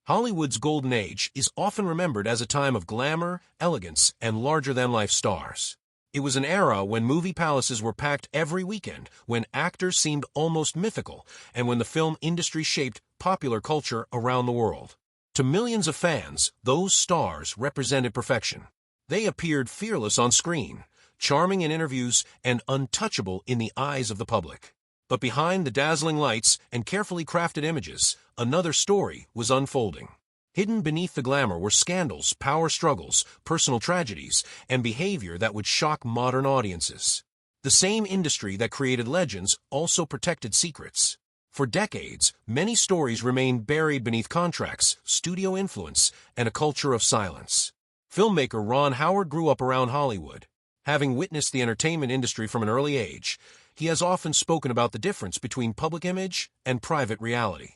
Hollywood's golden age is often remembered as a time of glamour, elegance, and larger-than-life stars. It was an era when movie palaces were packed every weekend, when actors seemed almost mythical, and when the film industry shaped popular culture around the world. To millions of fans, those stars represented perfection. They appeared fearless on screen, charming in interviews, and untouchable in the eyes of the public. But behind the dazzling lights and carefully crafted images, another story was unfolding. Hidden beneath the glamour were scandals, power struggles, personal tragedies, and behavior that would shock modern audiences. The same industry that created legends also protected secrets. For decades, many stories remained buried beneath contracts, studio influence, and a culture of silence. Filmmaker Ron Howard grew up around Hollywood. Having witnessed the entertainment industry from an early age, he has often spoken about the difference between public image and private reality.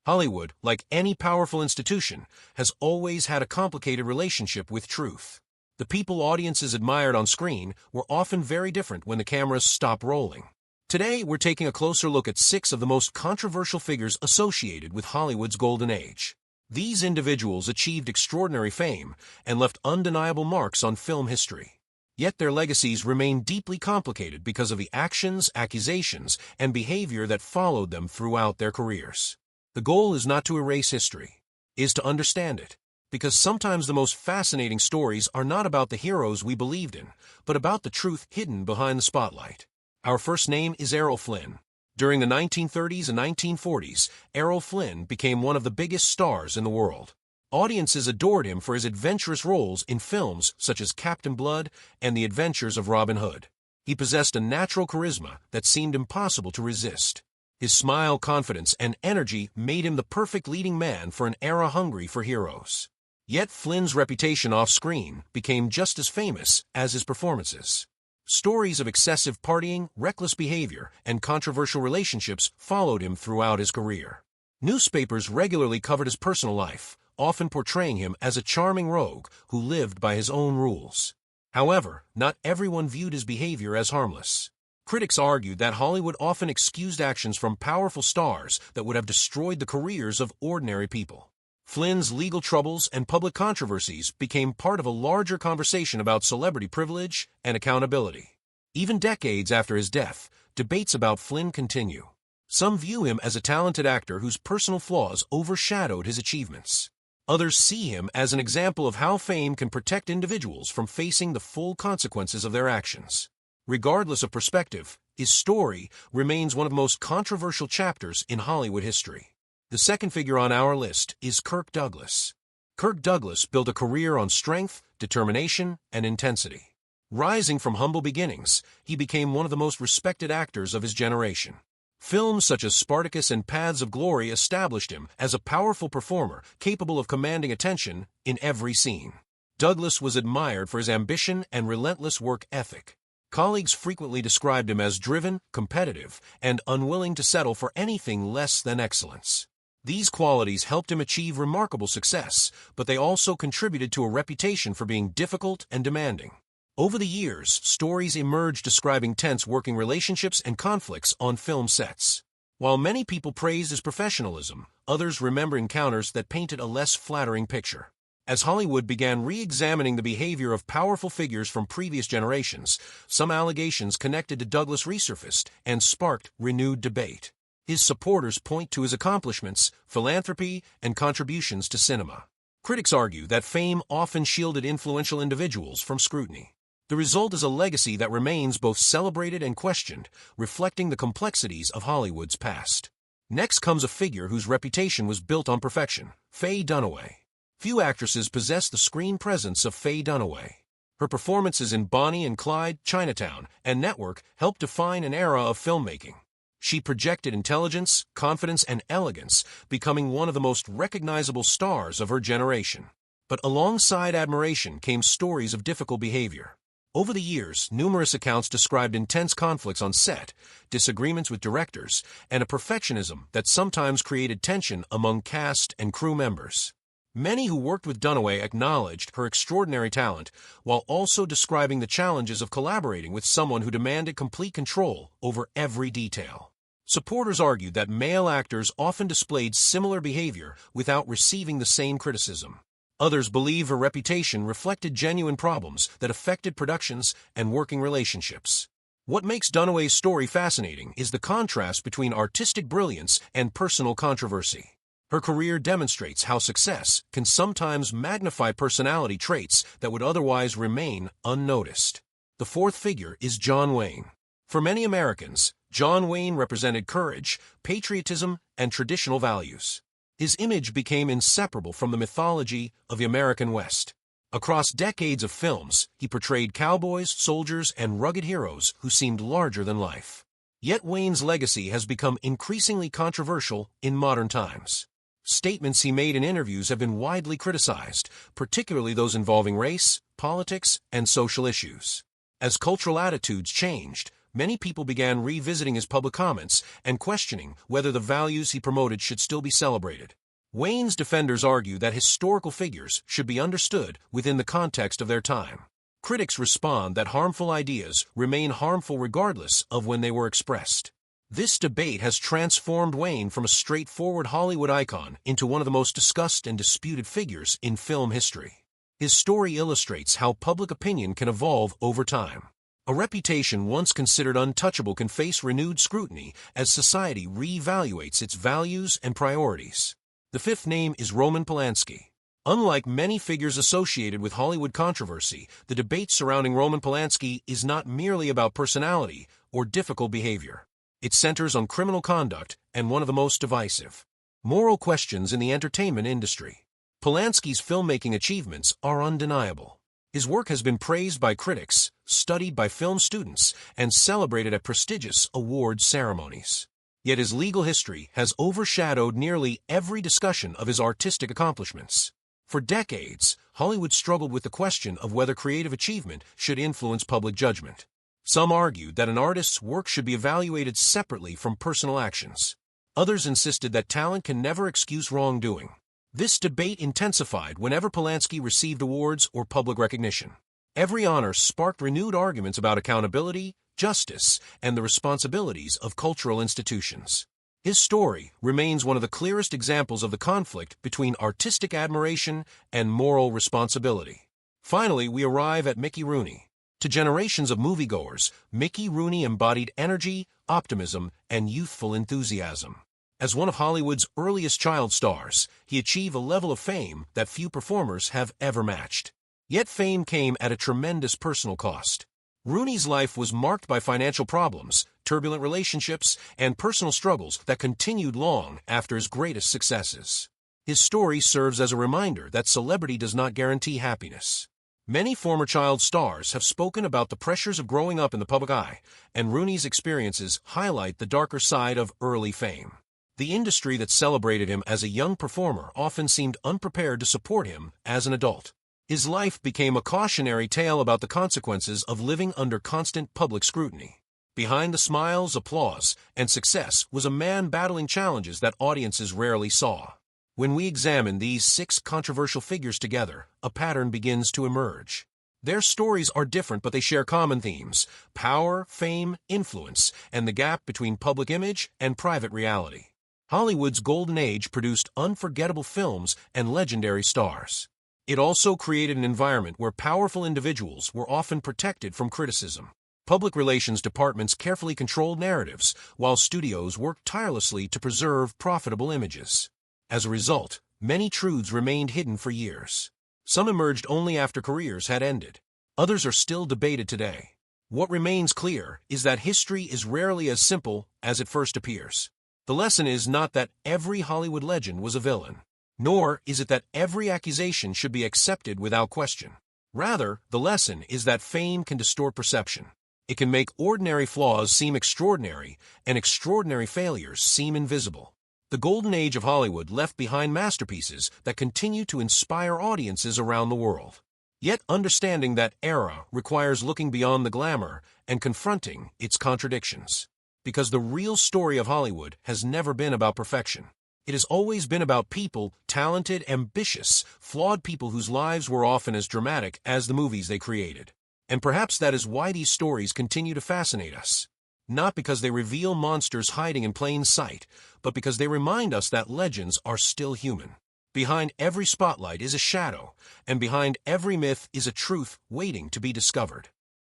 Hollywood, like any powerful institution, has always had a complicated relationship with truth. The people audiences admired on screen were often very different when the cameras stopped rolling. Today, we're taking a closer look at 6 of the most controversial figures associated with Hollywood's golden age. These individuals achieved extraordinary fame and left undeniable marks on film history. Yet their legacies remain deeply complicated because of the actions, accusations, and behavior that followed them throughout their careers. The goal is not to erase history, is to understand it, because sometimes the most fascinating stories are not about the heroes we believed in, but about the truth hidden behind the spotlight. Our first name is Errol Flynn. During the 1930s and 1940s, Errol Flynn became one of the biggest stars in the world. Audiences adored him for his adventurous roles in films such as Captain Blood and The Adventures of Robin Hood. He possessed a natural charisma that seemed impossible to resist. His smile, confidence, and energy made him the perfect leading man for an era hungry for heroes. Yet Flynn's reputation off-screen became just as famous as his performances. Stories of excessive partying, reckless behavior, and controversial relationships followed him throughout his career. Newspapers regularly covered his personal life, often portraying him as a charming rogue who lived by his own rules. However, not everyone viewed his behavior as harmless. Critics argued that Hollywood often excused actions from powerful stars that would have destroyed the careers of ordinary people. Flynn's legal troubles and public controversies became part of a larger conversation about celebrity privilege and accountability. Even decades after his death, debates about Flynn continue. Some view him as a talented actor whose personal flaws overshadowed his achievements. Others see him as an example of how fame can protect individuals from facing the full consequences of their actions. Regardless of perspective, his story remains one of the most controversial chapters in Hollywood history. The second figure on our list is Kirk Douglas. Kirk Douglas built a career on strength, determination, and intensity. Rising from humble beginnings, he became one of the most respected actors of his generation. Films such as Spartacus and Paths of Glory established him as a powerful performer capable of commanding attention in every scene. Douglas was admired for his ambition and relentless work ethic. Colleagues frequently described him as driven, competitive, and unwilling to settle for anything less than excellence. These qualities helped him achieve remarkable success, but they also contributed to a reputation for being difficult and demanding. Over the years, stories emerged describing tense working relationships and conflicts on film sets. While many people praised his professionalism, others remember encounters that painted a less flattering picture. As Hollywood began re-examining the behavior of powerful figures from previous generations, some allegations connected to Douglas resurfaced and sparked renewed debate. His supporters point to his accomplishments, philanthropy, and contributions to cinema. Critics argue that fame often shielded influential individuals from scrutiny. The result is a legacy that remains both celebrated and questioned, reflecting the complexities of Hollywood's past. Next comes a figure whose reputation was built on perfection, Faye Dunaway. Few actresses possess the screen presence of Faye Dunaway. Her performances in Bonnie and Clyde, Chinatown, and Network helped define an era of filmmaking. She projected intelligence, confidence, and elegance, becoming one of the most recognizable stars of her generation. But alongside admiration came stories of difficult behavior. Over the years, numerous accounts described intense conflicts on set, disagreements with directors, and a perfectionism that sometimes created tension among cast and crew members. Many who worked with Dunaway acknowledged her extraordinary talent, while also describing the challenges of collaborating with someone who demanded complete control over every detail. Supporters argued that male actors often displayed similar behavior without receiving the same criticism. Others believe her reputation reflected genuine problems that affected productions and working relationships. What makes Dunaway's story fascinating is the contrast between artistic brilliance and personal controversy. Her career demonstrates how success can sometimes magnify personality traits that would otherwise remain unnoticed. The fourth figure is John Wayne. For many Americans, John Wayne represented courage, patriotism, and traditional values. His image became inseparable from the mythology of the American West. Across decades of films, he portrayed cowboys, soldiers, and rugged heroes who seemed larger than life. Yet Wayne's legacy has become increasingly controversial in modern times. Statements he made in interviews have been widely criticized, particularly those involving race, politics, and social issues. As cultural attitudes changed, many people began revisiting his public comments and questioning whether the values he promoted should still be celebrated. Wayne's defenders argue that historical figures should be understood within the context of their time. Critics respond that harmful ideas remain harmful regardless of when they were expressed. This debate has transformed Wayne from a straightforward Hollywood icon into one of the most discussed and disputed figures in film history. His story illustrates how public opinion can evolve over time. A reputation once considered untouchable can face renewed scrutiny as society reevaluates its values and priorities. The fifth name is Roman Polanski. Unlike many figures associated with Hollywood controversy, the debate surrounding Roman Polanski is not merely about personality or difficult behavior. It centers on criminal conduct and one of the most divisive moral questions in the entertainment industry. Polanski's filmmaking achievements are undeniable. His work has been praised by critics, studied by film students, and celebrated at prestigious awards ceremonies. Yet his legal history has overshadowed nearly every discussion of his artistic accomplishments. For decades, Hollywood struggled with the question of whether creative achievement should influence public judgment. Some argued that an artist's work should be evaluated separately from personal actions. Others insisted that talent can never excuse wrongdoing. This debate intensified whenever Polanski received awards or public recognition. Every honor sparked renewed arguments about accountability, justice, and the responsibilities of cultural institutions. His story remains one of the clearest examples of the conflict between artistic admiration and moral responsibility. Finally, we arrive at Mickey Rooney. To generations of moviegoers, Mickey Rooney embodied energy, optimism, and youthful enthusiasm. As one of Hollywood's earliest child stars, he achieved a level of fame that few performers have ever matched. Yet fame came at a tremendous personal cost. Rooney's life was marked by financial problems, turbulent relationships, and personal struggles that continued long after his greatest successes. His story serves as a reminder that celebrity does not guarantee happiness. Many former child stars have spoken about the pressures of growing up in the public eye, and Rooney's experiences highlight the darker side of early fame. The industry that celebrated him as a young performer often seemed unprepared to support him as an adult. His life became a cautionary tale about the consequences of living under constant public scrutiny. Behind the smiles, applause, and success was a man battling challenges that audiences rarely saw. When we examine these 6 controversial figures together, a pattern begins to emerge. Their stories are different, but they share common themes: power, fame, influence, and the gap between public image and private reality. Hollywood's golden age produced unforgettable films and legendary stars. It also created an environment where powerful individuals were often protected from criticism. Public relations departments carefully controlled narratives, while studios worked tirelessly to preserve profitable images. As a result, many truths remained hidden for years. Some emerged only after careers had ended. Others are still debated today. What remains clear is that history is rarely as simple as it first appears. The lesson is not that every Hollywood legend was a villain, nor is it that every accusation should be accepted without question. Rather, the lesson is that fame can distort perception. It can make ordinary flaws seem extraordinary, and extraordinary failures seem invisible. The golden age of Hollywood left behind masterpieces that continue to inspire audiences around the world. Yet understanding that era requires looking beyond the glamour and confronting its contradictions. Because the real story of Hollywood has never been about perfection. It has always been about people, talented, ambitious, flawed people whose lives were often as dramatic as the movies they created. And perhaps that is why these stories continue to fascinate us. not because they reveal monsters hiding in plain sight, but because they remind us that legends are still human. Behind every spotlight is a shadow, and behind every myth is a truth waiting to be discovered.